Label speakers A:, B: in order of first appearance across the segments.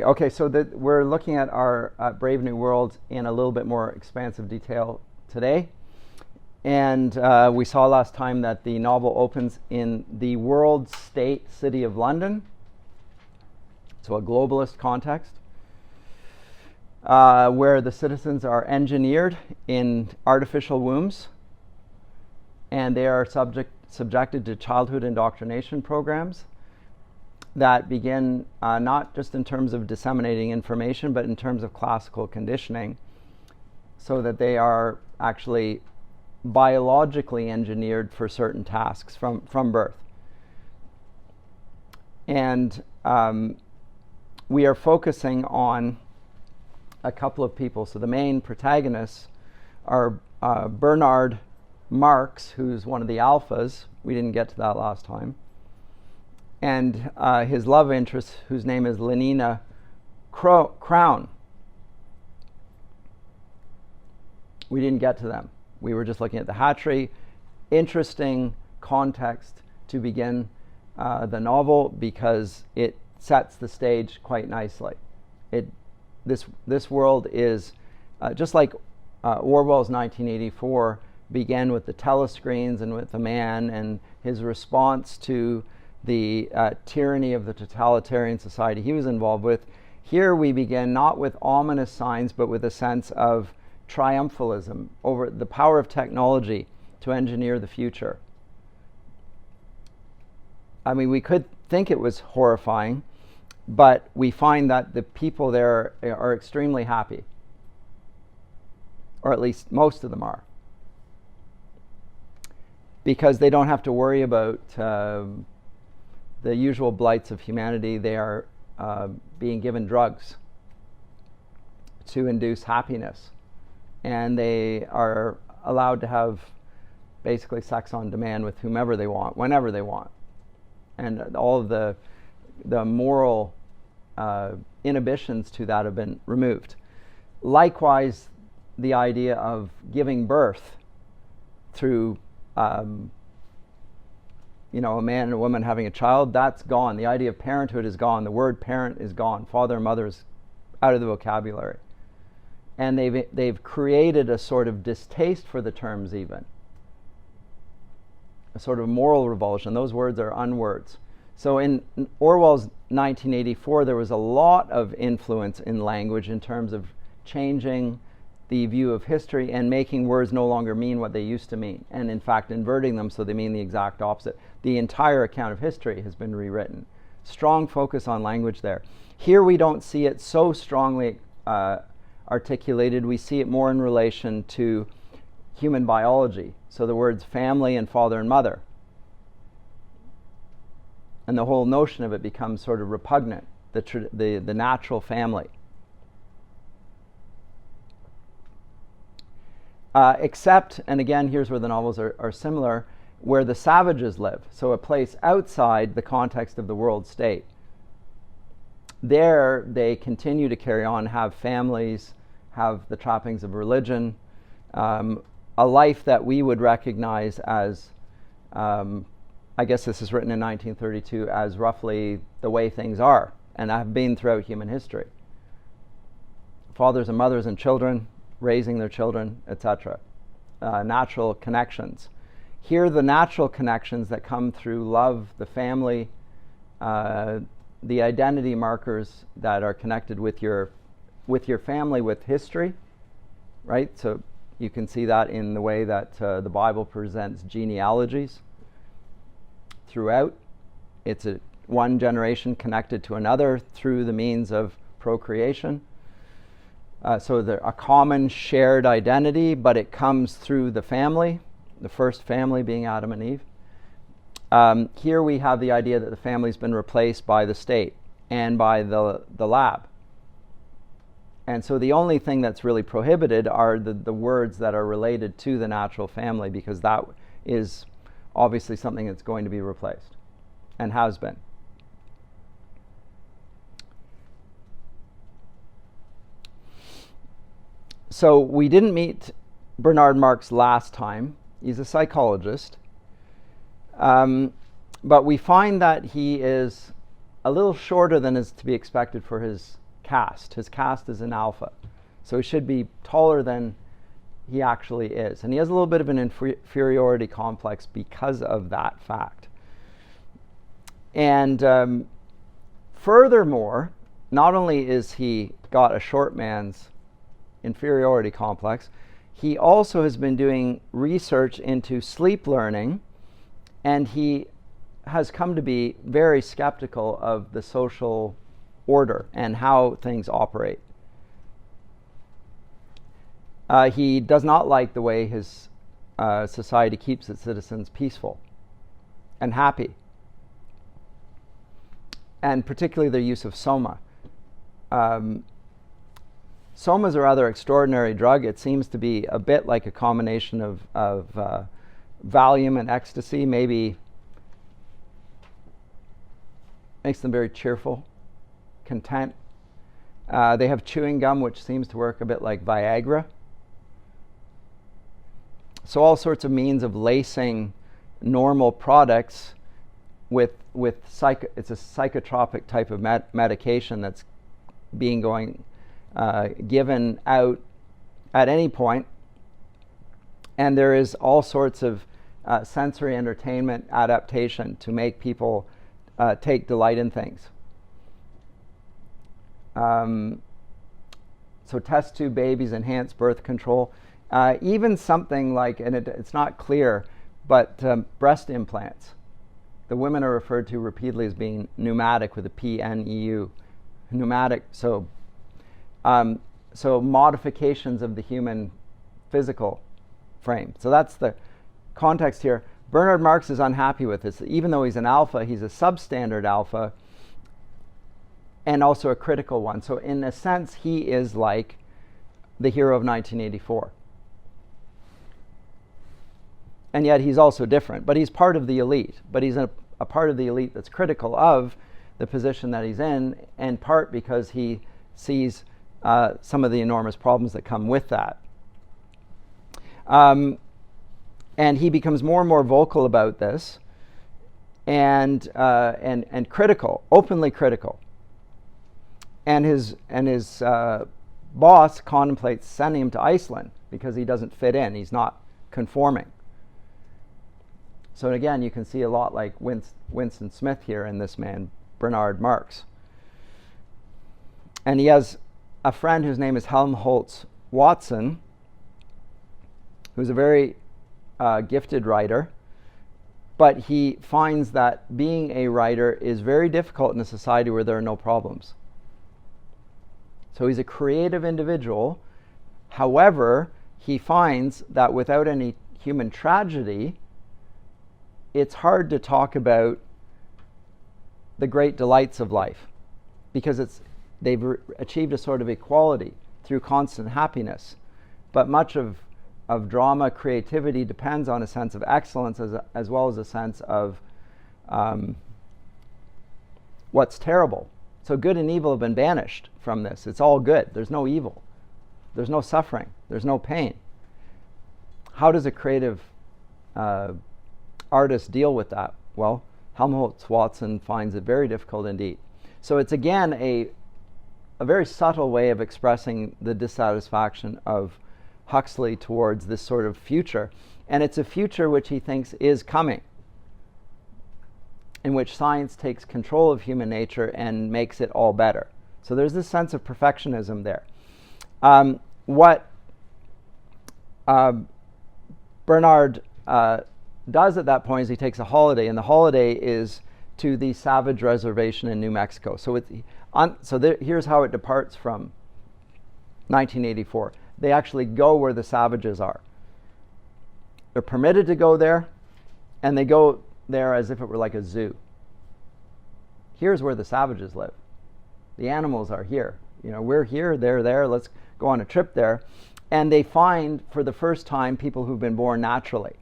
A: Great. Okay, so we're looking at our Brave New World in a little bit more expansive detail today. And we saw last time that the novel opens in the world state city of London, so a globalist context, where the citizens are engineered in artificial wombs, and they are subjected to childhood indoctrination programs that begin not just in terms of disseminating information, but in terms of classical conditioning, so that they are actually biologically engineered for certain tasks from birth. And we are focusing on a couple of people. So the main protagonists are Bernard Marx, who's one of the alphas. We didn't get to that last time. And his love interest, whose name is Lenina Crown. We didn't get to them. We were just looking at the hatchery. Interesting context to begin the novel because it sets the stage quite nicely. This world is just like Orwell's 1984 began with the telescreens and with the man and his response to the tyranny of the totalitarian society he was involved with. Here we begin not with ominous signs, but with a sense of triumphalism over the power of technology to engineer the future. I mean, we could think it was horrifying, but we find that the people there are extremely happy, or at least most of them are, because they don't have to worry about the usual blights of humanity. They are being given drugs to induce happiness, and they are allowed to have basically sex on demand with whomever they want, whenever they want. And all of the moral inhibitions to that have been removed. Likewise, the idea of giving birth through a man and a woman having a child, that's gone. The idea of parenthood is gone. The word parent is gone. Father and mother is out of the vocabulary. And they've created a sort of distaste for the terms, even a sort of moral revulsion. Those words are unwords. So in Orwell's 1984, there was a lot of influence in language in terms of changing the view of history and making words no longer mean what they used to mean, and in fact inverting them so they mean the exact opposite. The entire account of history has been rewritten. Strong focus on language there. Here we don't see it so strongly articulated. We see it more in relation to human biology. So the words family and father and mother. And the whole notion of it becomes sort of repugnant, the natural family. Except, and again, here's where the novels are similar, where the savages live. So a place outside the context of the world state. There, they continue to carry on, have families, have the trappings of religion, a life that we would recognize as, I guess this is written in 1932, as roughly the way things are, and have been throughout human history. Fathers and mothers and children, raising their children, etc. Natural connections. Here, the natural connections that come through love, the family, the identity markers that are connected with your family, with history, right? So you can see that in the way that the Bible presents genealogies throughout. It's one generation connected to another through the means of procreation. So a common shared identity, but it comes through the family, the first family being Adam and Eve. Here we have the idea that the family's been replaced by the state and by the lab. And so the only thing that's really prohibited are the words that are related to the natural family, because that is obviously something that's going to be replaced and has been. So we didn't meet Bernard Marx last time. He's a psychologist. But we find that he is a little shorter than is to be expected for his caste. His caste is an alpha. So he should be taller than he actually is. And he has a little bit of an inferiority complex because of that fact. And furthermore, not only is he got a short man's inferiority complex, he also has been doing research into sleep learning, and he has come to be very skeptical of the social order and how things operate. He does not like the way his society keeps its citizens peaceful and happy, and particularly their use of soma. Soma is a rather extraordinary drug. It seems to be a bit like a combination of Valium and ecstasy, maybe makes them very cheerful, content. They have chewing gum, which seems to work a bit like Viagra. So all sorts of means of lacing normal products with it's a psychotropic type of medication that's being given out at any point. And there is all sorts of sensory entertainment adaptation to make people take delight in things. So test tube babies, enhanced birth control, even something like, and it's not clear, but breast implants. The women are referred to repeatedly as being pneumatic with a P-N-E-U. Pneumatic, so modifications of the human physical frame. So that's the context here. Bernard Marx is unhappy with this. Even though he's an alpha, he's a substandard alpha and also a critical one. So in a sense, he is like the hero of 1984. And yet he's also different. But he's part of the elite. But he's a part of the elite that's critical of the position that he's in part because he sees some of the enormous problems that come with that. And he becomes more and more vocal about this, and critical, openly critical. And his boss contemplates sending him to Iceland because he doesn't fit in. He's not conforming. So again, you can see a lot like Winston Smith here in this man, Bernard Marx. And he has a friend whose name is Helmholtz Watson, who's a very gifted writer, but he finds that being a writer is very difficult in a society where there are no problems. So he's a creative individual. However, he finds that without any human tragedy, it's hard to talk about the great delights of life because they've achieved a sort of equality through constant happiness. But much of drama, creativity depends on a sense of excellence as well as a sense of what's terrible. So good and evil have been banished from this. It's all good. There's no evil. There's no suffering. There's no pain. How does a creative artist deal with that? Well, Helmholtz Watson finds it very difficult indeed. So it's again a very subtle way of expressing the dissatisfaction of Huxley towards this sort of future. And it's a future which he thinks is coming, in which science takes control of human nature and makes it all better. So there's this sense of perfectionism there. What Bernard does at that point is he takes a holiday, and the holiday is to the Savage Reservation in New Mexico. So here's how it departs from 1984. They actually go where the savages are. They're permitted to go there, and they go there as if it were like a zoo. Here's where the savages live. The animals are here. We're here, they're there, let's go on a trip there. And they find, for the first time, people who've been born naturally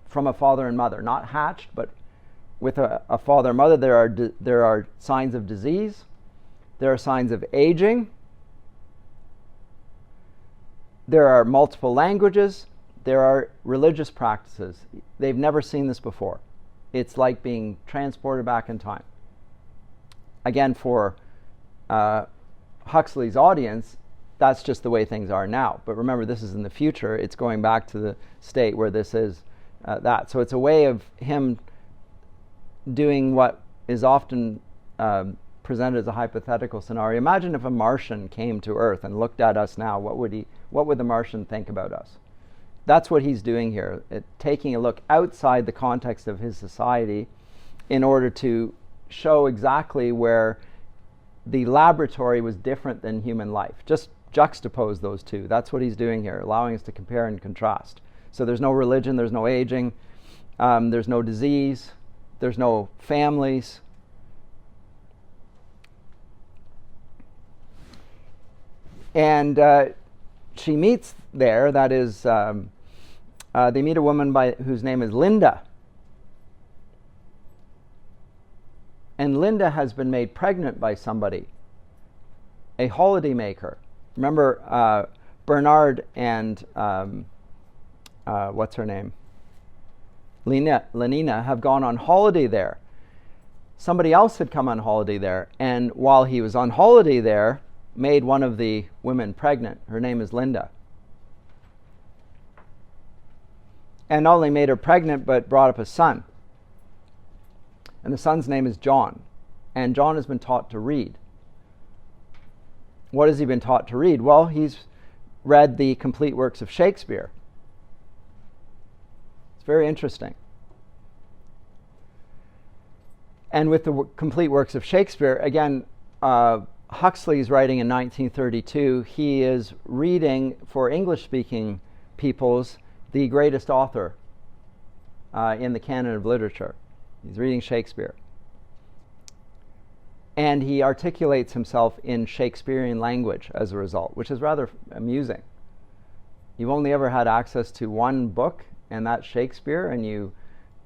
A: from a father and mother, not hatched, but with a father and mother. There are signs of disease. There are signs of aging. There are multiple languages. There are religious practices. They've never seen this before. It's like being transported back in time. Again, for Huxley's audience, that's just the way things are now. But remember, this is in the future. It's going back to the state where this is that. So it's a way of him doing what is often presented as a hypothetical scenario. Imagine if a Martian came to Earth and looked at us now. What would the Martian think about us? That's what he's doing here, taking a look outside the context of his society in order to show exactly where the laboratory was different than human life. Just juxtapose those two. That's what he's doing here, allowing us to compare and contrast. So there's no religion, there's no aging, there's no disease, there's no families. And she meets there, that is, they meet a woman whose name is Linda. And Linda has been made pregnant by somebody, a holidaymaker. Remember, Bernard and what's her name? Lenina have gone on holiday there. Somebody else had come on holiday there, and while he was on holiday there, made one of the women pregnant. Her name is Linda. And not only made her pregnant, but brought up a son. And the son's name is John. And John has been taught to read. What has he been taught to read? Well, he's read the complete works of Shakespeare. It's very interesting. And with the complete works of Shakespeare, again, Huxley's writing in 1932. He is reading, for English-speaking peoples, the greatest author in the canon of literature. He's reading Shakespeare. And he articulates himself in Shakespearean language as a result, which is rather amusing. You've only ever had access to one book, and that's Shakespeare, and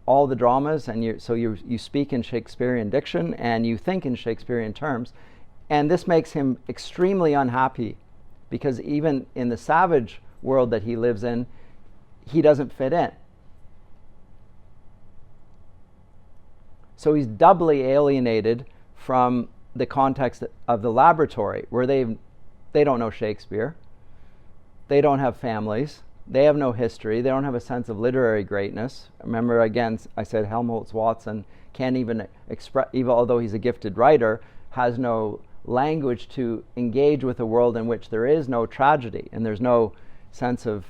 A: all the dramas, and you speak in Shakespearean diction, and you think in Shakespearean terms. And this makes him extremely unhappy, because even in the savage world that he lives in, he doesn't fit in. So he's doubly alienated from the context of the laboratory, where they don't know Shakespeare, they don't have families, they have no history, they don't have a sense of literary greatness. Remember, again, I said Helmholtz Watson can't even express, even although he's a gifted writer, has no language to engage with a world in which there is no tragedy and there's no sense of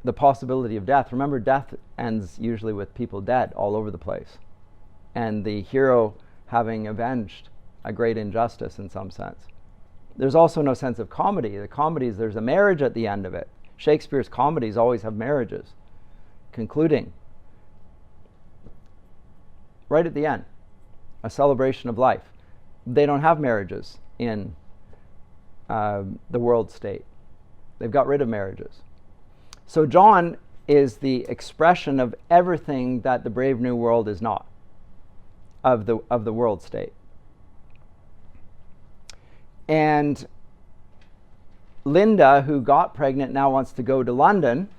A: the possibility of death. Remember, death ends usually with people dead all over the place, and the hero having avenged a great injustice in some sense. There's also no sense of comedy. The comedies, there's a marriage at the end of it. Shakespeare's comedies always have marriages, concluding right at the end, a celebration of life. They don't have marriages in the world state. They've got rid of marriages. So John is the expression of everything that the Brave New World is not, of the world state. And Linda, who got pregnant, now wants to go to London,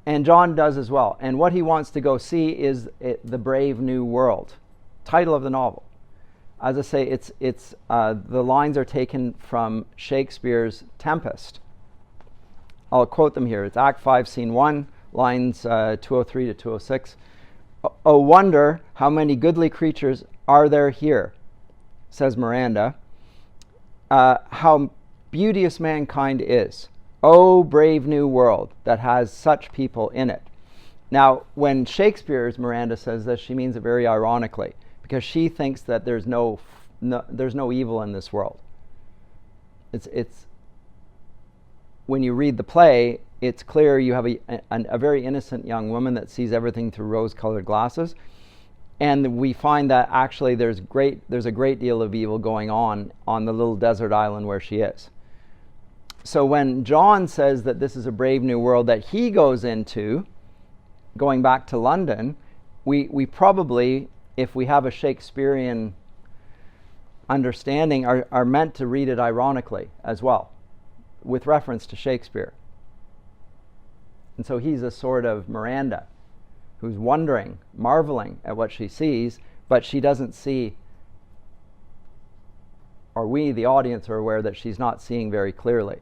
A: and John does as well. And what he wants to go see is the Brave New World, title of the novel. As I say, it's the lines are taken from Shakespeare's Tempest. I'll quote them here. It's Act 5, Scene 1, lines 203 to 206. "Oh, wonder how many goodly creatures are there here," says Miranda. "How beauteous mankind is. Oh, brave new world that has such people in it." Now, when Shakespeare's Miranda says this, she means it very ironically, because she thinks that there's no evil in this world. It's when you read the play, it's clear you have a very innocent young woman that sees everything through rose-colored glasses, and we find that actually there's a great deal of evil going on the little desert island where she is. So when John says that this is a brave new world that he goes into, going back to London, we probably, if we have a Shakespearean understanding, are meant to read it ironically as well, with reference to Shakespeare. And so he's a sort of Miranda who's wondering, marveling at what she sees, but she doesn't see or we, the audience, are aware that she's not seeing very clearly.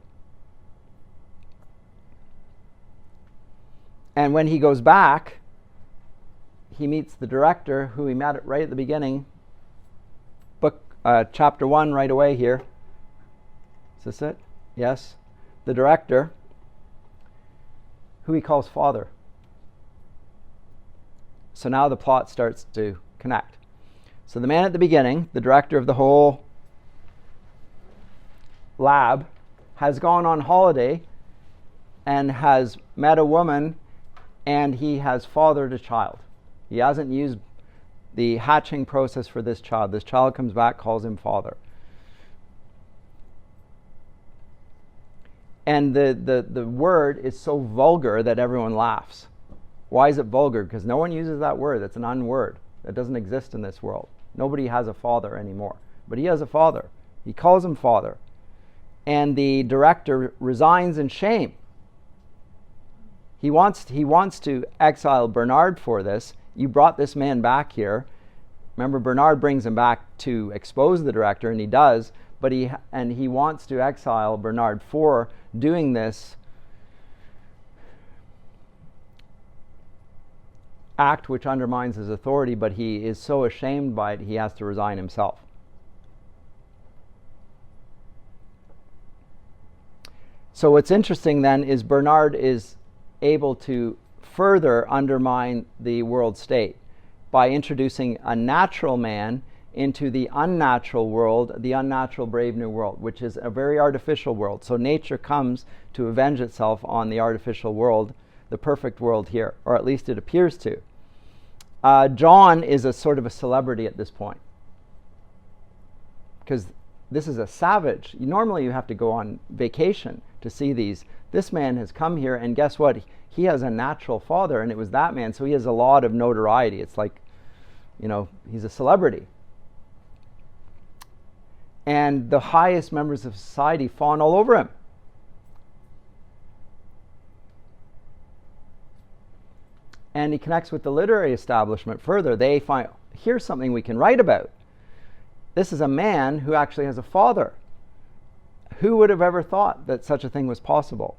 A: And when he goes back, he meets the director, who he met right at the beginning. Chapter 1 right away here. Is this it? Yes. The director, who he calls father. So now the plot starts to connect. So the man at the beginning, the director of the whole lab, has gone on holiday and has met a woman, and he has fathered a child. He hasn't used the hatching process for this child. This child comes back, calls him father. And the word is so vulgar that everyone laughs. Why is it vulgar? Because no one uses that word. It's an unword. That doesn't exist in this world. Nobody has a father anymore. But he has a father. He calls him father. And the director resigns in shame. He wants to exile Bernard for this. You brought this man back here. Remember, Bernard brings him back to expose the director, and he does. But he wants to exile Bernard for doing this act which undermines his authority, but he is so ashamed by it he has to resign himself. So what's interesting then is Bernard is able to further undermine the world state by introducing a natural man into the unnatural world, the unnatural brave new world, which is a very artificial world. So nature comes to avenge itself on the artificial world, the perfect world here, or at least it appears to. John is a sort of a celebrity at this point, because this is a savage. Normally you have to go on vacation to see these. This man has come here, and guess what? He has a natural father, and it was that man, so he has a lot of notoriety. It's like, he's a celebrity. And the highest members of society fawn all over him. And he connects with the literary establishment further. They find, here's something we can write about. This is a man who actually has a father. Who would have ever thought that such a thing was possible?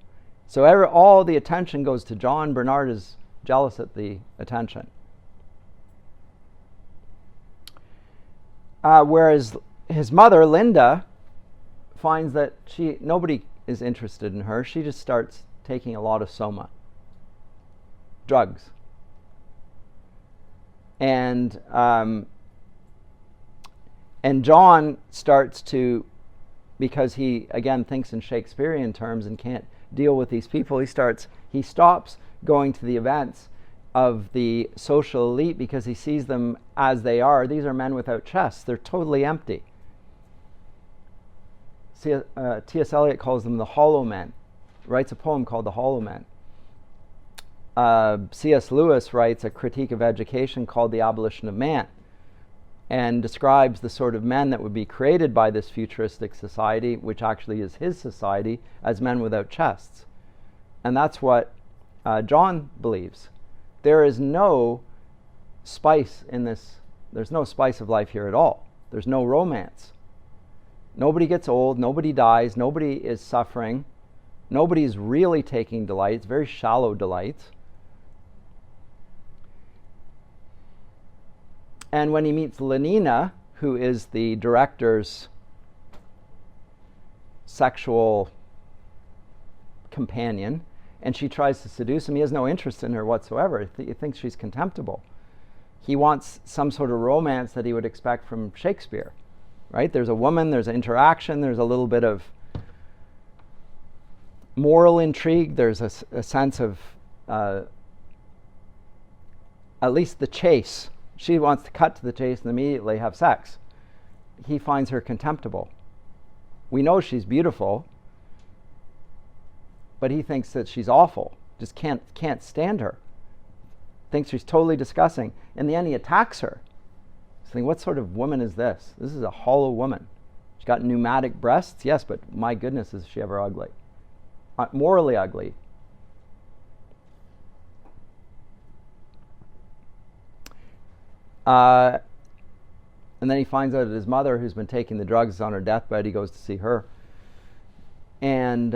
A: So all the attention goes to John. Bernard is jealous at the attention. Whereas his mother, Linda, finds that nobody is interested in her. She just starts taking a lot of soma, drugs. And John starts to, because he again thinks in Shakespearean terms and can't deal with these people, he stops going to the events of the social elite because he sees them as they are. These are men without chests. They're totally empty. T.S. Eliot calls them the hollow men. Writes a poem called The Hollow Men. C.S. Lewis writes a critique of education called The Abolition of Man, and describes the sort of men that would be created by this futuristic society, which actually is his society, as men without chests. And that's what John believes. There is no spice in this. There's no spice of life here at all. There's no romance. Nobody gets old. Nobody dies. Nobody is suffering. Nobody's really taking delight. It's very shallow delight. And when he meets Lenina, who is the director's sexual companion, and she tries to seduce him, he has no interest in her whatsoever. He thinks she's contemptible. He wants some sort of romance that he would expect from Shakespeare, right? There's a woman, there's an interaction, there's a little bit of moral intrigue, there's a sense of at least the chase. She wants to cut to the chase and immediately have sex. He finds her contemptible. We know she's beautiful, but he thinks that she's awful. Just can't stand her. Thinks she's totally disgusting. In the end, he attacks her. He's thinking, what sort of woman is this? This is a hollow woman. She's got pneumatic breasts, yes, but my goodness, is she ever ugly? Morally ugly. And then he finds out that his mother, who's been taking the drugs, is on her deathbed. He goes to see her. And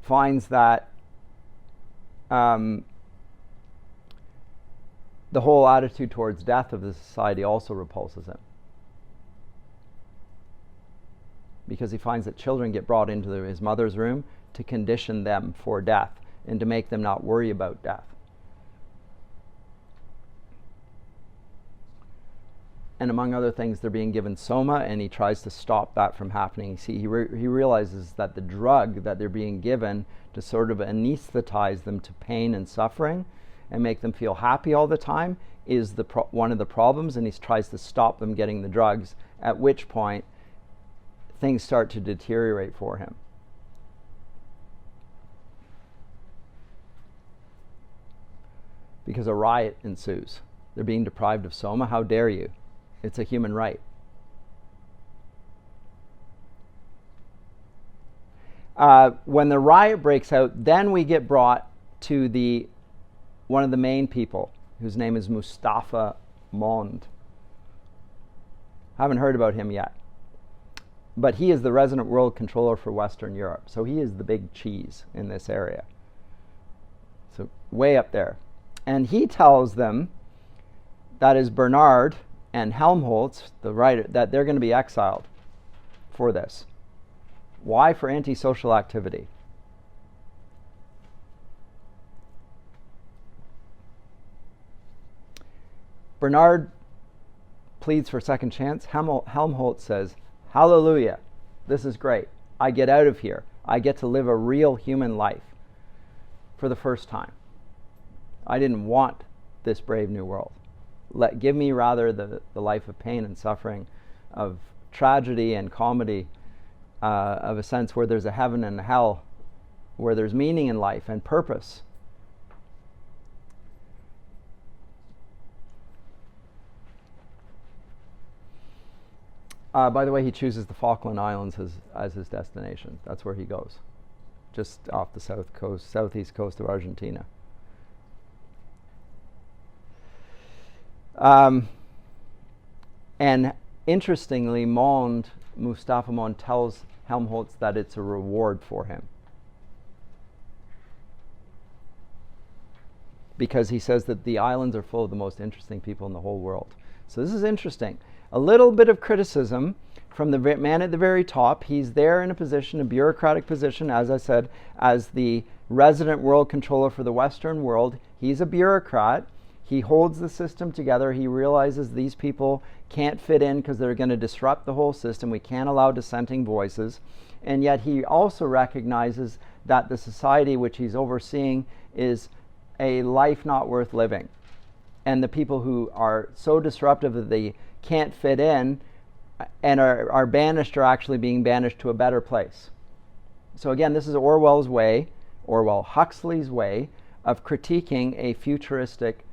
A: finds that the whole attitude towards death of the society also repulses him. Because he finds that children get brought into his mother's room to condition them for death and to make them not worry about death. And among other things, they're being given soma, and he tries to stop that from happening. See, he realizes that the drug that they're being given to sort of anesthetize them to pain and suffering and make them feel happy all the time is one of the problems, and he tries to stop them getting the drugs, at which point things start to deteriorate for him. Because a riot ensues. They're being deprived of soma. How dare you? It's a human right. When the riot breaks out, then we get brought to one of the main people, whose name is Mustapha Mond. Haven't heard about him yet. But he is the resident world controller for Western Europe. So he is the big cheese in this area. So way up there. And he tells them, that is Bernard and Helmholtz, the writer, that they're going to be exiled for this. Why? For antisocial activity. Bernard pleads for a second chance. Helmholtz says, hallelujah, this is great. I get out of here. I get to live a real human life for the first time. I didn't want this brave new world. Give me rather the life of pain and suffering, of tragedy and comedy, of a sense where there's a heaven and a hell, where there's meaning in life and purpose. By the way, he chooses the Falkland Islands as his destination. That's where he goes, just off the southeast coast of Argentina. And interestingly, Mustapha Mond tells Helmholtz that it's a reward for him. Because he says that the islands are full of the most interesting people in the whole world. So this is interesting. A little bit of criticism from the man at the very top. He's there in a bureaucratic position, as I said, as the resident world controller for the Western world. He's a bureaucrat. He holds the system together. He realizes these people can't fit in because they're going to disrupt the whole system. We can't allow dissenting voices. And yet he also recognizes that the society which he's overseeing is a life not worth living. And the people who are so disruptive that they can't fit in and are banished are actually being banished to a better place. So again, this is Huxley's way of critiquing a futuristic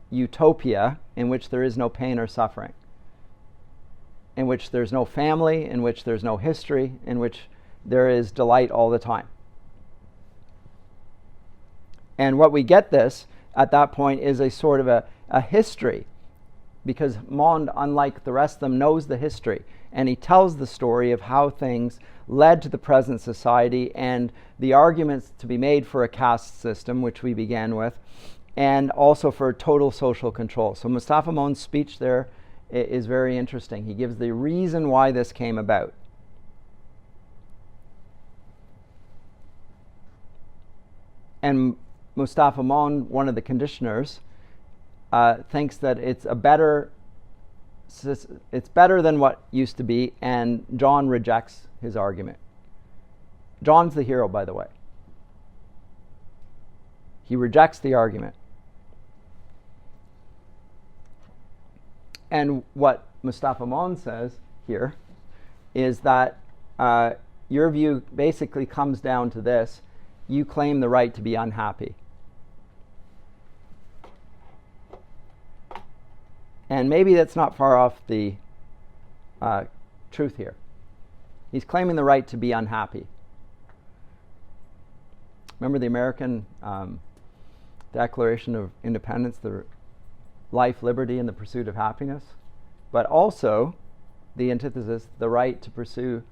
A: utopia in which there is no pain or suffering, in which there's no family, in which there's no history, in which there is delight all the time. And what we get at that point is a sort of a history, because Mond, unlike the rest of them, knows the history, and he tells the story of how things led to the present society and the arguments to be made for a caste system, which we began with, and also for total social control. So Mustapha Mond's speech there is very interesting. He gives the reason why this came about. And Mustapha Mond, one of the conditioners, thinks that it's better than what used to be, and John rejects his argument. John's the hero, by the way. He rejects the argument. And what Mustapha Mond says here is that your view basically comes down to this: you claim the right to be unhappy. And maybe that's not far off the truth here. He's claiming the right to be unhappy. Remember the American Declaration of Independence, life, liberty, and the pursuit of happiness, but also the antithesis, the right to pursue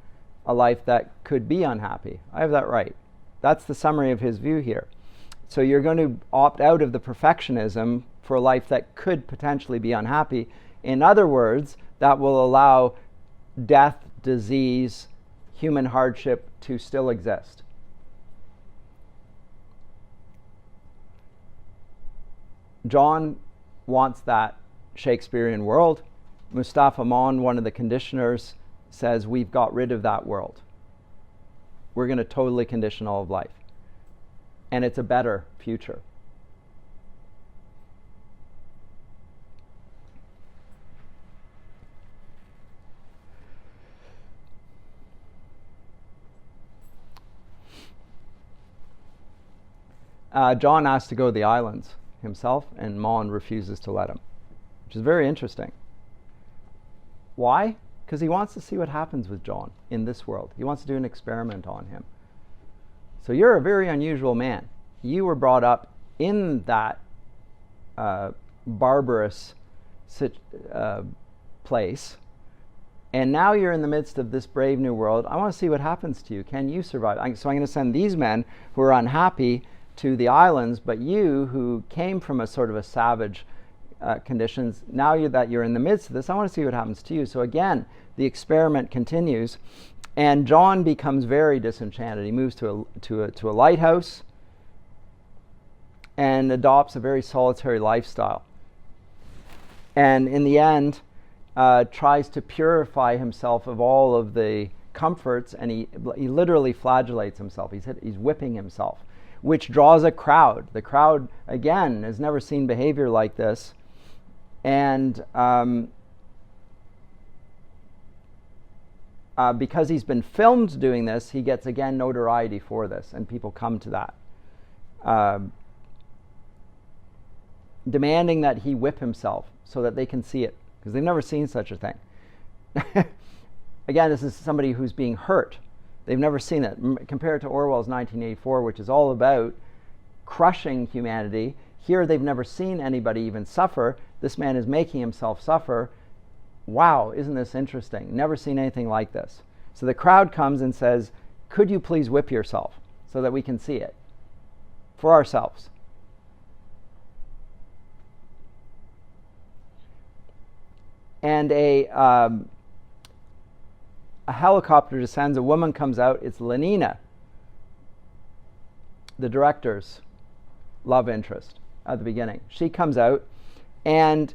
A: a life that could be unhappy. I have that right. That's the summary of his view here. So you're going to opt out of the perfectionism for a life that could potentially be unhappy. In other words, that will allow death, disease, human hardship to still exist. John wants that Shakespearean world. Mustapha Mond, one of the conditioners, says we've got rid of that world. We're going to totally condition all of life. And it's a better future. John asks to go to the islands himself, and Mond refuses to let him, which is very interesting. Why? Because he wants to see what happens with John in this world. He wants to do an experiment on him. So you're a very unusual man. You were brought up in that barbarous place, and now you're in the midst of this brave new world. I want to see what happens to you. Can you survive? So I'm going to send these men who are unhappy to the islands, but you, who came from a sort of a savage conditions, now you're in the midst of this, I want to see what happens to you. So again, the experiment continues, and John becomes very disenchanted. He moves to a lighthouse and adopts a very solitary lifestyle. And in the end, tries to purify himself of all of the comforts, and he literally flagellates himself. He's whipping himself, which draws a crowd. The crowd, again, has never seen behavior like this. And because he's been filmed doing this, he gets, again, notoriety for this, and people come to that. Demanding that he whip himself so that they can see it, because they've never seen such a thing. Again, this is somebody who's being hurt. They've never seen it. Compared to Orwell's 1984, which is all about crushing humanity, here they've never seen anybody even suffer. This man is making himself suffer. Wow, isn't this interesting? Never seen anything like this. So the crowd comes and says, could you please whip yourself so that we can see it for ourselves? And a helicopter descends, a woman comes out, it's Lenina, the director's love interest at the beginning. She comes out, and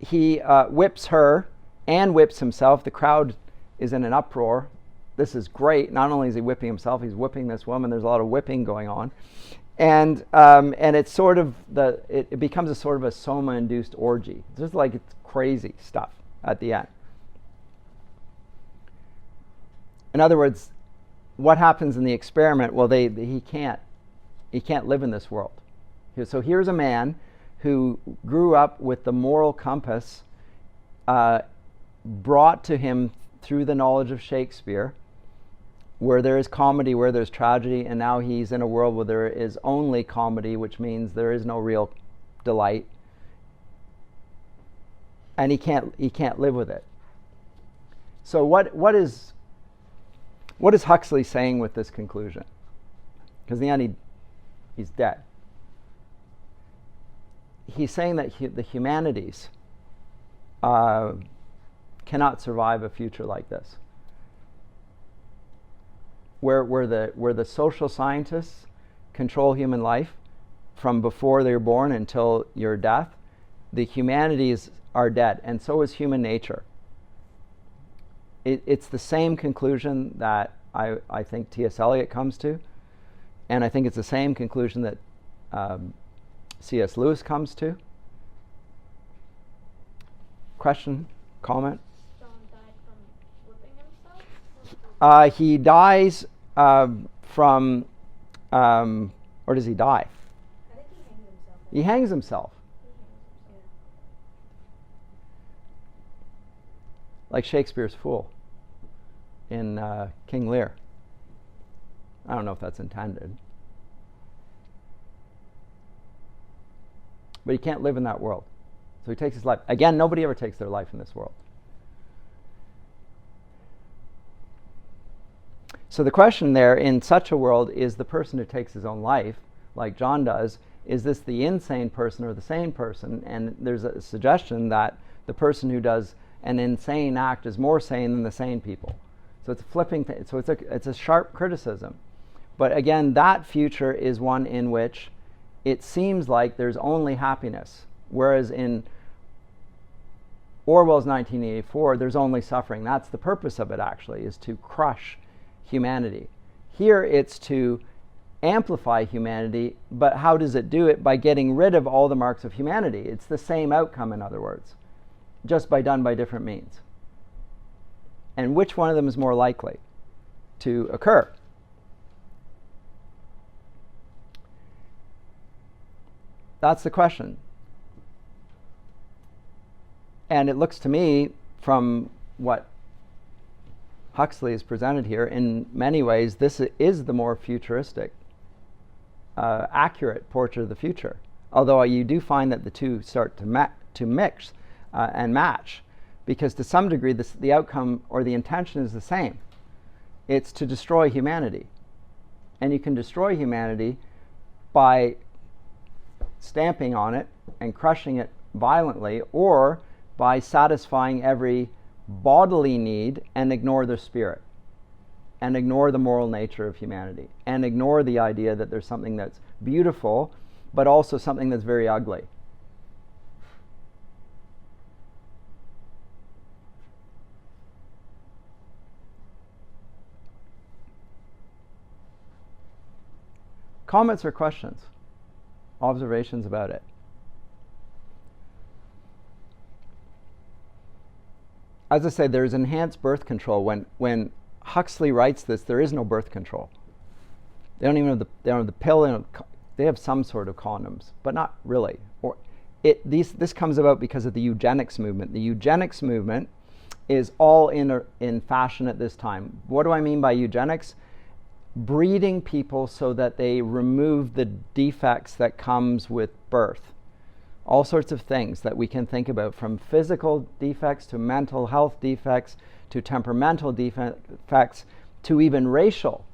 A: he whips her and whips himself. The crowd is in an uproar. This is great. Not only is he whipping himself, he's whipping this woman. There's a lot of whipping going on. And it's sort of it becomes a sort of a soma-induced orgy. It's just like it's crazy stuff at the end. In other words, what happens in the experiment? Well, he can't live in this world. So here's a man who grew up with the moral compass brought to him through the knowledge of Shakespeare, where there is comedy, where there's tragedy, and now he's in a world where there is only comedy, which means there is no real delight, and he can't live with it. So what is Huxley saying with this conclusion? Because in the end, he's dead. He's saying that the humanities cannot survive a future like this, where the social scientists control human life from before they're born until your death. The humanities are dead, and so is human nature. It's the same conclusion that I think T.S. Eliot comes to, and I think it's the same conclusion that C.S. Lewis comes to. Question? Comment?
B: John died from whipping himself?
A: He dies from, or does he die?
B: I think he hangs himself.
A: He hangs himself. Like Shakespeare's fool in King Lear. I don't know if that's intended. But he can't live in that world. So he takes his life. Again, nobody ever takes their life in this world. So the question there, in such a world, is the person who takes his own life, like John does, is this the insane person or the sane person? And there's a suggestion that the person who does an insane act is more sane than the sane people. So it's a flipping thing. So it's a sharp criticism. But again, that future is one in which it seems like there's only happiness, whereas in Orwell's 1984, there's only suffering. That's the purpose of it, actually, is to crush humanity. Here it's to amplify humanity, but how does it do it? By getting rid of all the marks of humanity. It's the same outcome, in other words, just done by different means. And which one of them is more likely to occur? That's the question. And it looks to me, from what Huxley has presented here, in many ways, this is the more futuristic, accurate portrait of the future. Although you do find that the two start to mix and match, because to some degree, the outcome or the intention is the same. It's to destroy humanity. And you can destroy humanity by stamping on it and crushing it violently, or by satisfying every bodily need and ignore the spirit, and ignore the moral nature of humanity, and ignore the idea that there's something that's beautiful, but also something that's very ugly. Comments or questions? Observations about it? As I say, there's enhanced birth control. When Huxley writes this, there is no birth control. They don't even have the pill. They have some sort of condoms, but not really. This comes about because of the eugenics movement. The eugenics movement is all in fashion at this time. What do I mean by eugenics? Breeding people so that they remove the defects that comes with birth. All sorts of things that we can think about, from physical defects to mental health defects to temperamental defects to even racial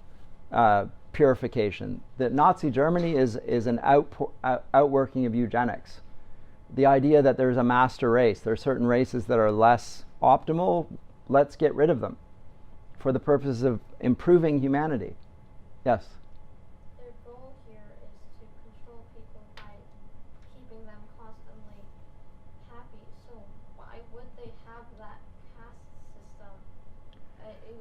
A: purification. That Nazi Germany is an outworking of eugenics. The idea that there's a master race. There are certain races that are less optimal. Let's get rid of them for the purposes of improving humanity. Yes?
B: Their goal here is to control people by keeping them constantly happy. So why would they have that caste system?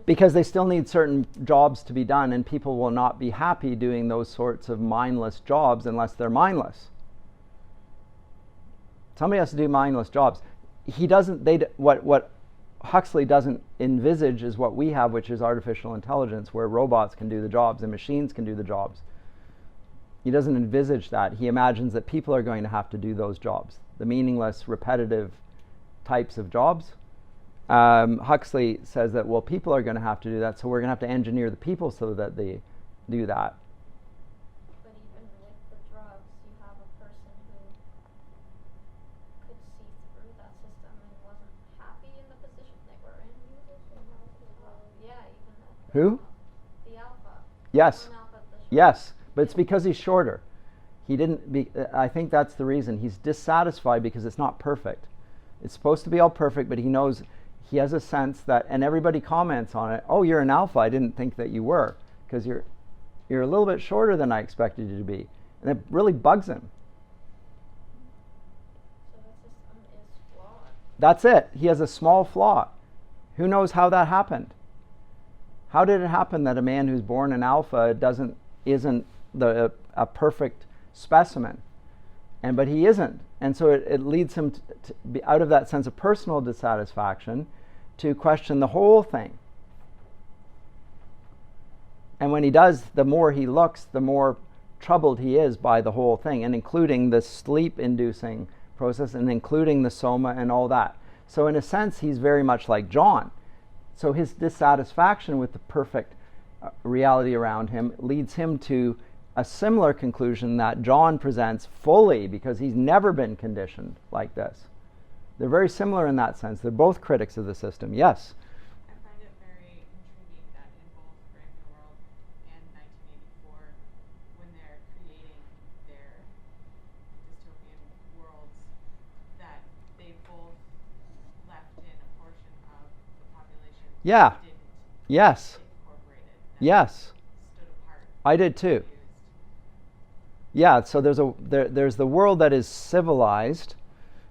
A: Because they still need certain jobs to be done, and people will not be happy doing those sorts of mindless jobs unless they're mindless. Somebody has to do mindless jobs. What Huxley doesn't envisage is what we have, which is artificial intelligence, where robots can do the jobs and machines can do the jobs. He doesn't envisage that. He imagines that people are going to have to do those jobs, the meaningless, repetitive types of jobs. Huxley says that, well, people are going to have to do that, so we're going to have to engineer the people so that they do that.
B: But even with the drugs, you have a person who could see through that system and wasn't happy in the position they were in. Yeah, even
A: Who?
B: the alpha.
A: Yes.
B: Alpha,
A: Yes, but it's because he's shorter. I think that's the reason. He's dissatisfied because it's not perfect. It's supposed to be all perfect, but he knows, he has a sense that, and everybody comments on it, oh, you're an alpha, I didn't think that you were, because you're a little bit shorter than I expected you to be. And it really bugs him.
B: So the system is flawed.
A: That's it. He has a small flaw. Who knows how that happened? How did it happen that a man who's born an alpha isn't a perfect specimen? But he isn't. And so it leads him to be out of that sense of personal dissatisfaction to question the whole thing. And when he does, the more he looks, the more troubled he is by the whole thing, and including the sleep-inducing process, and including the soma and all that. So in a sense, he's very much like John. So his dissatisfaction with the perfect reality around him leads him to a similar conclusion that John presents fully, because he's never been conditioned like this. They're very similar in that sense. They're both critics of the system. Yes?
C: I find it very intriguing that in both Brave New World and 1984, when they're creating their dystopian worlds, that they both left in a portion of the population
A: Yeah.
C: that didn't
A: Yes.
C: get incorporated, that
A: Yes.
C: stood apart.
A: I did too.
C: Used.
A: Yeah, so there's the world that is civilized,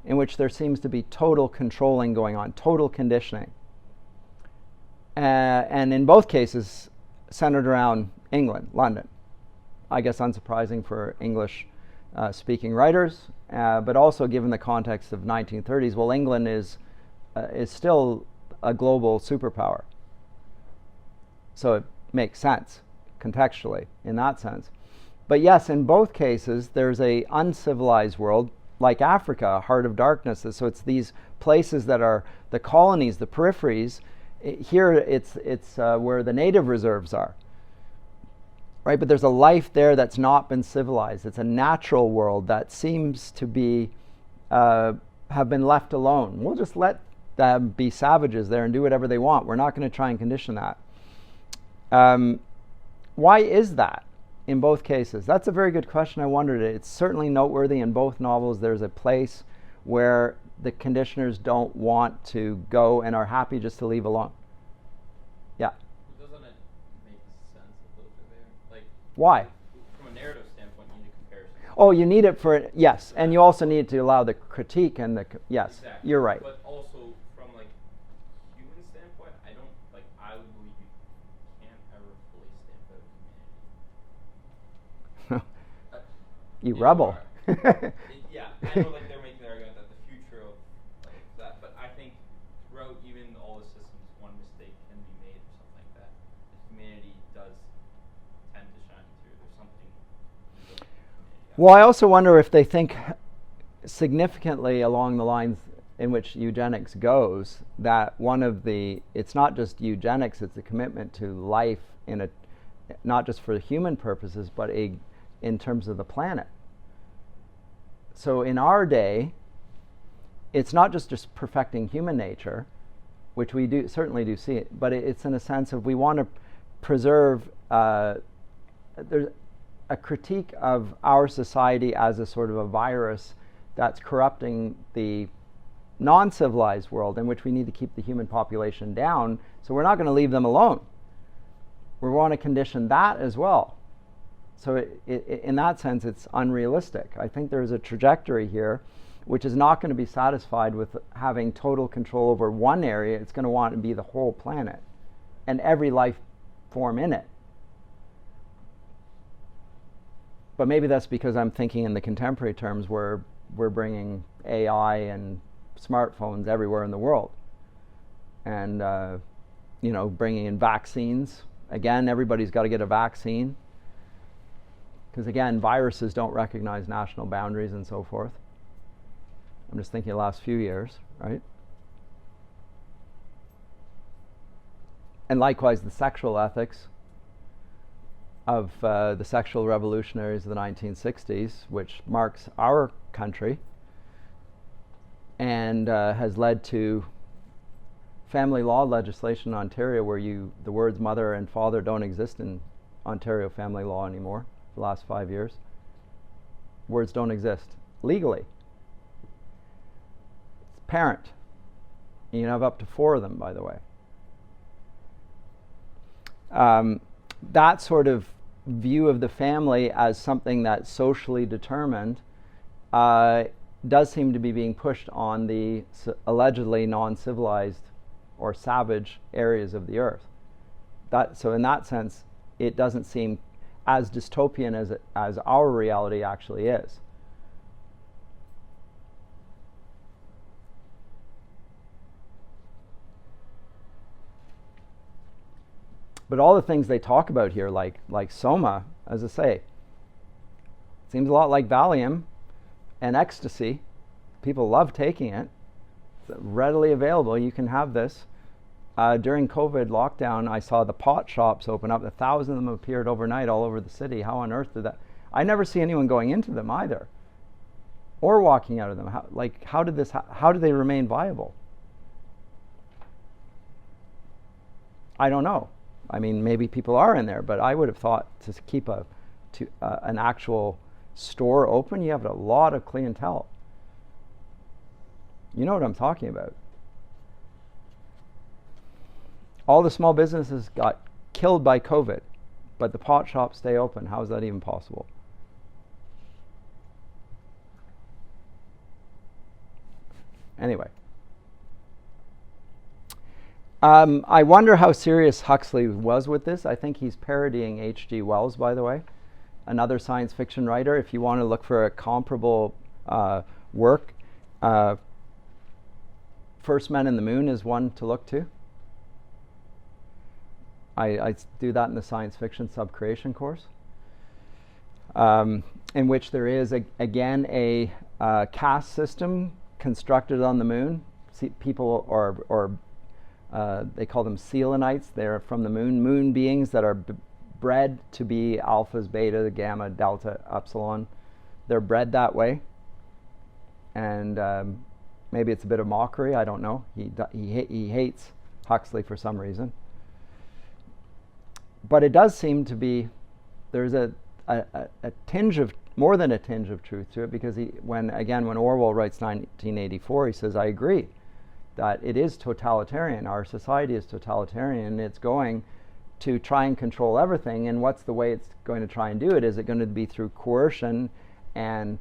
A: in which there seems to be total controlling going on, total conditioning. And in both cases, centered around England, London. I guess unsurprising for English speaking writers, but also given the context of 1930s, well, England is still a global superpower. So it makes sense contextually in that sense. But yes, in both cases, there's a uncivilized world, like Africa, Heart of Darkness. So it's these places that are the colonies, the peripheries. Here it's where the native reserves are, right? But there's a life there that's not been civilized. It's a natural world that seems to be have been left alone. We'll just let them be savages there and do whatever they want. We're not going to try and condition that. Why is that? In both cases? That's a very good question. I wondered it. It's certainly noteworthy in both novels. There's a place where the conditioners don't want to go and are happy just to leave alone. Yeah.
D: Doesn't it make sense a little bit there? Like,
A: why?
D: From a narrative standpoint, you need a comparison.
A: Oh, you need it for, yes. And you also need to allow the critique and the, yes,
D: Exactly.
A: You're right.
D: But also, from like human standpoint, I would believe you can't ever fully stamp out humanity.
A: You rebel.
D: Yeah, I know like they're making the argument that the future of like that, but I think throughout even all the systems, one mistake can be made or something like that. Humanity does tend to shine through. There's something.
A: Well, I also wonder if they think significantly along the lines in which eugenics goes, that it's not just eugenics, it's a commitment to life not just for human purposes, but in terms of the planet. So in our day, it's not just perfecting human nature, which we certainly do see it, but it's in a sense of we want to preserve, there's a critique of our society as a sort of a virus that's corrupting the non-civilized world, in which we need to keep the human population down, so we're not going to leave them alone. We want to condition that as well. So in that sense, it's unrealistic. I think there's a trajectory here which is not going to be satisfied with having total control over one area. It's going to want to be the whole planet and every life form in it. But maybe that's because I'm thinking in the contemporary terms where we're bringing AI and smartphones everywhere in the world. And, bringing in vaccines. Again, everybody's got to get a vaccine. Because again, viruses don't recognize national boundaries and so forth. I'm just thinking the last few years, right? And likewise, the sexual ethics of the sexual revolutionaries of the 1960s, which marks our country and has led to family law legislation in Ontario where the words mother and father don't exist in Ontario family law anymore. The last 5 years. Words don't exist legally. It's parent. You can have up to 4 of them, by the way. That sort of view of the family as something that's socially determined does seem to be being pushed on the allegedly non-civilized or savage areas of the earth. So in that sense, it doesn't seem as dystopian as our reality actually is. But all the things they talk about here, like soma, as I say, seems a lot like Valium and ecstasy. People love taking it. It's readily available. You can have this. During COVID lockdown, I saw the pot shops open up. 1,000 of them appeared overnight all over the city. How on earth did that? I never see anyone going into them either. or walking out of them. How did they remain viable? I don't know. I mean, maybe people are in there, but I would have thought to keep an actual store open, you have a lot of clientele. You know what I'm talking about. All the small businesses got killed by COVID, but the pot shops stay open. How is that even possible? Anyway. I wonder how serious Huxley was with this. I think he's parodying H.G. Wells, by the way, another science fiction writer. If you want to look for a comparable work, First Men in the Moon is one to look to. I do that in the science fiction subcreation course, in which there is, again, a caste system constructed on the moon. People or they call them Selenites. They're from the moon. Moon beings that are bred to be alphas, beta, gamma, delta, epsilon. They're bred that way. And maybe it's a bit of mockery. I don't know. He hates Huxley for some reason. But it does seem to be, there's a tinge of, more than a tinge of truth to it, because when Orwell writes 1984, he says, I agree that it is totalitarian. Our society is totalitarian, and it's going to try and control everything. And what's the way it's going to try and do it? Is it going to be through coercion and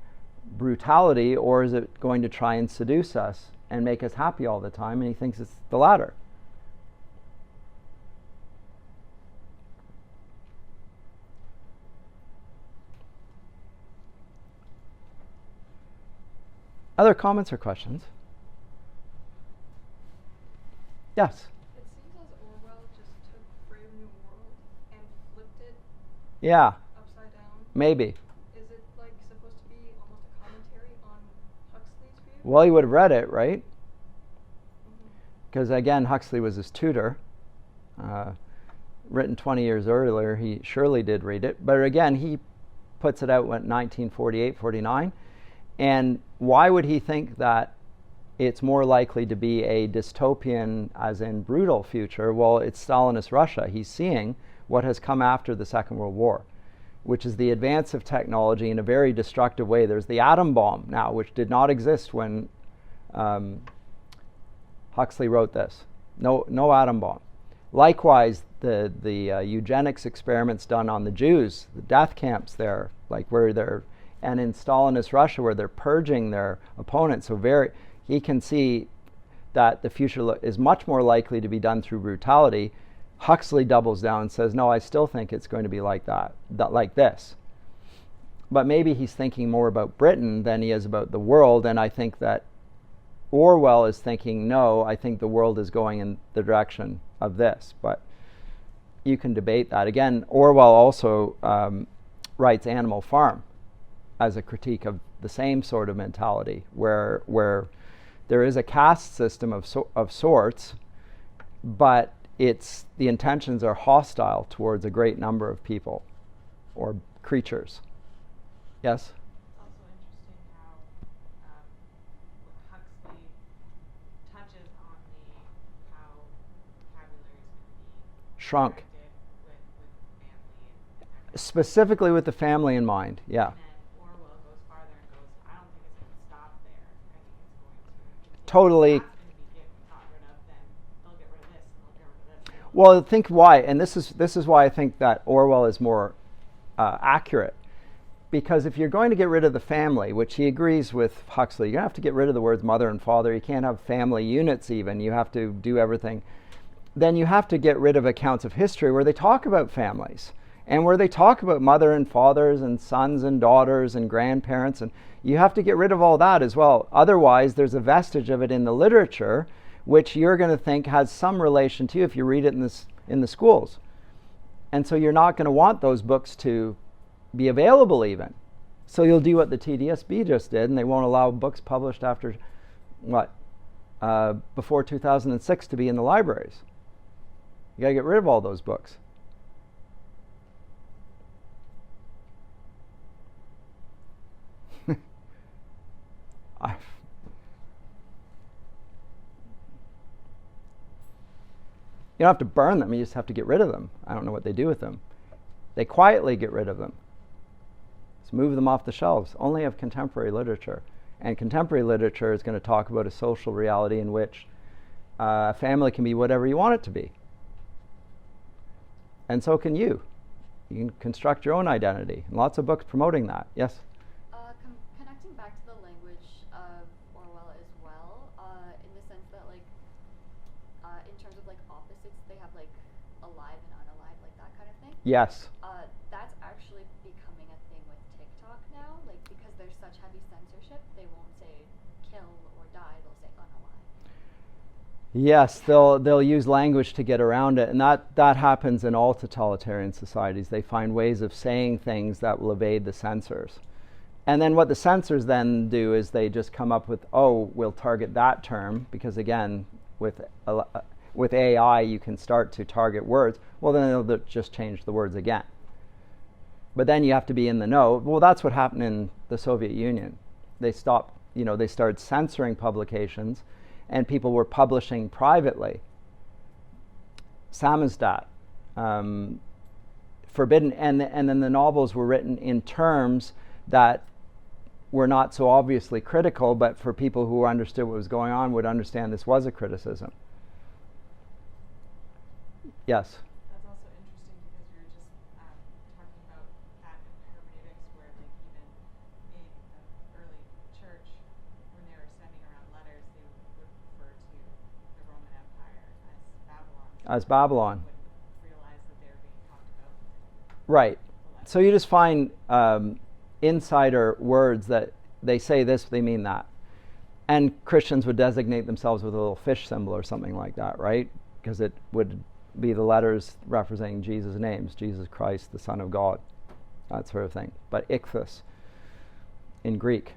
A: brutality, or is it going to try and seduce us and make us happy all the time? And he thinks it's the latter. Other comments or questions? Yes?
E: It seems as Orwell just took Brave New World and flipped it upside down.
A: Maybe.
E: Is it like supposed to be almost a commentary on Huxley's view?
A: Well, he would have read it, right? Because again, Huxley was his tutor. Written 20 years earlier, he surely did read it. But again, he puts it out in 1948, 49. And why would he think that it's more likely to be a dystopian, as in brutal future? Well, it's Stalinist Russia. He's seeing what has come after the Second World War, which is the advance of technology in a very destructive way. There's the atom bomb now, which did not exist when Huxley wrote this. No atom bomb. Likewise, the eugenics experiments done on the Jews, the death camps there, like where they're, and in Stalinist Russia where they're purging their opponents. So he can see that the future is much more likely to be done through brutality. Huxley doubles down and says, no, I still think it's going to be like that like this. But maybe he's thinking more about Britain than he is about the world, and I think that Orwell is thinking, no, I think the world is going in the direction of this. But you can debate that. Again, Orwell also writes Animal Farm as a critique of the same sort of mentality, where there is a caste system of sorts, but the intentions are hostile towards a great number of people or creatures. Yes?
C: It's also interesting how Huxley touches on how vocabulary is going to be
A: Shrunk.
C: with family and everything.
A: Specifically with the family in mind, yeah.
C: And then Orwell goes farther and goes, I don't think it's going to stop there. I think it's going to continue.
A: Totally.
C: If that's going to be got rid of, then they'll get rid of this and they'll get rid of this.
A: Well, think why, and this is why I think that Orwell is more accurate. Because if you're going to get rid of the family, which he agrees with Huxley, you're going to have to get rid of the words mother and father. You can't have family units even. You have to do everything. Then you have to get rid of accounts of history where they talk about families and where they talk about mother and fathers and sons and daughters and grandparents. And you have to get rid of all that as well. Otherwise, there's a vestige of it in the literature, which you're going to think has some relation to you if you read it in the schools. And so you're not going to want those books to be available even. So you'll do what the TDSB just did, and they won't allow books published after, before 2006 to be in the libraries. You got to get rid of all those books. You don't have to burn them, you just have to get rid of them. I don't know what they do with them. They quietly get rid of them. Just move them off the shelves, only of contemporary literature. And contemporary literature is going to talk about a social reality in which a family can be whatever you want it to be. And so can you. You can construct your own identity. And lots of books promoting that. Yes?
F: Connecting back to the language of Orwell as well, in the sense that, like, in terms of, like, opposites, they have, like, alive and unalive, like that kind of thing.
A: Yes.
F: That's actually becoming a thing with TikTok now, like, because there's such heavy censorship, they won't say kill or die, they'll say unalive.
A: Yes, they'll use language to get around it, and that happens in all totalitarian societies. They find ways of saying things that will evade the censors. And then what the censors then do is they just come up with, oh, we'll target that term, because again, with AI you can start to target words. Well, then they'll just change the words again. But then you have to be in the know. Well, that's what happened in the Soviet Union. They started censoring publications, and people were publishing privately. Samizdat, forbidden, and then the novels were written in terms that were not so obviously critical, but for people who understood what was going on would understand this was a criticism. Yes?
C: That's also interesting because we were just talking about that in hermeneutics, where, like, even in the early church, when they were sending around letters, they would refer to the Roman Empire as Babylon.
A: As Babylon.
C: Wouldn't realize that they were being talked about.
A: Right. So you just find insider words that they say this, they mean that. And Christians would designate themselves with a little fish symbol or something like that, right? Because it would be the letters representing Jesus' names, Jesus Christ, the Son of God, that sort of thing. But ichthus in Greek.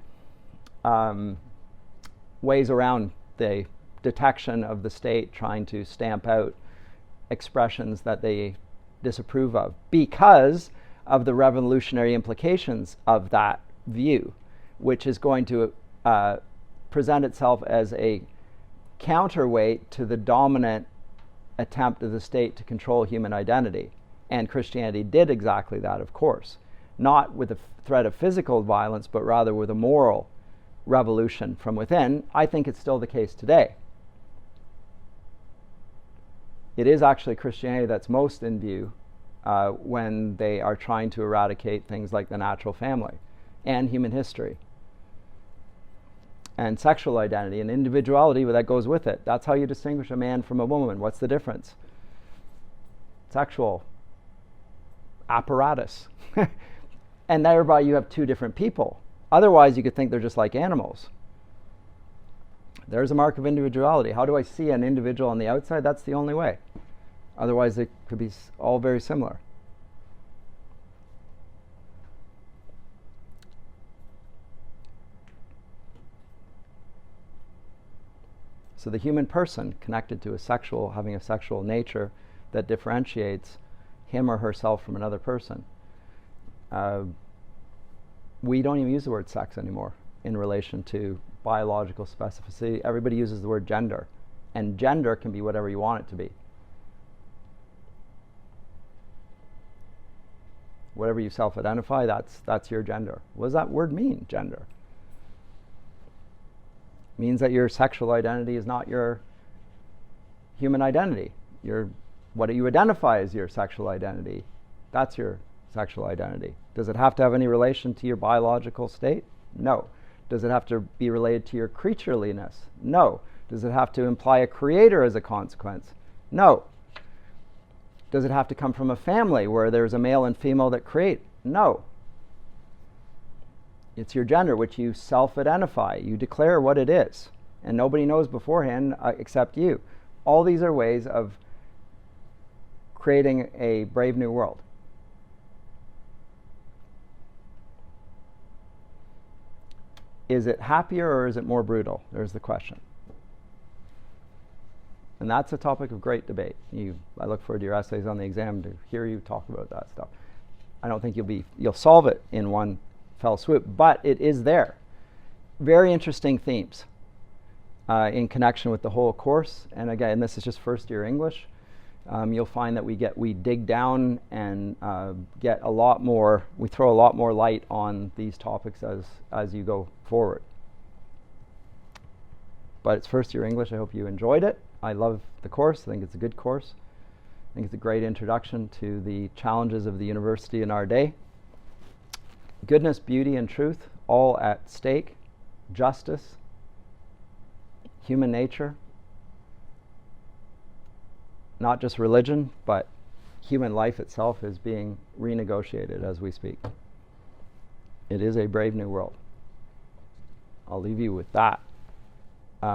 A: Ways around the detection of the state trying to stamp out expressions that they disapprove of because of the revolutionary implications of that view, which is going to present itself as a counterweight to the dominant attempt of the state to control human identity. And Christianity did exactly that, of course. Not with the threat of physical violence, but rather with a moral revolution from within. I think it's still the case today. It is actually Christianity that's most in view when they are trying to eradicate things like the natural family and human history and sexual identity and individuality that goes with it. That's how you distinguish a man from a woman. What's the difference? Sexual apparatus. And thereby you have two different people. Otherwise you could think they're just like animals. There's a mark of individuality. How do I see an individual on the outside? That's the only way. Otherwise they could be all very similar. So the human person connected to having a sexual nature that differentiates him or herself from another person. We don't even use the word sex anymore in relation to biological specificity. Everybody uses the word gender. And gender can be whatever you want it to be. Whatever you self-identify, that's your gender. What does that word mean, gender? It means that your sexual identity is not your human identity. What you identify as your sexual identity, that's your sexual identity. Does it have to have any relation to your biological state? No. Does it have to be related to your creatureliness? No. Does it have to imply a creator as a consequence? No. Does it have to come from a family where there's a male and female that create? No. It's your gender, which you self-identify. You declare what it is. And nobody knows beforehand except you. All these are ways of creating a brave new world. Is it happier or is it more brutal? There's the question. And that's a topic of great debate. I look forward to your essays on the exam to hear you talk about that stuff. I don't think you'll solve it in one fell swoop, but it is there. Very interesting themes in connection with the whole course. And again, this is just first year English. you'll find that we dig down and get a lot more. We throw a lot more light on these topics as you go forward. But it's first year English. I hope you enjoyed it. I love the course. I think it's a good course. I think it's a great introduction to the challenges of the university in our day. Goodness, beauty, and truth, all at stake. Justice, human nature, not just religion, but human life itself is being renegotiated as we speak. It is a brave new world. I'll leave you with that.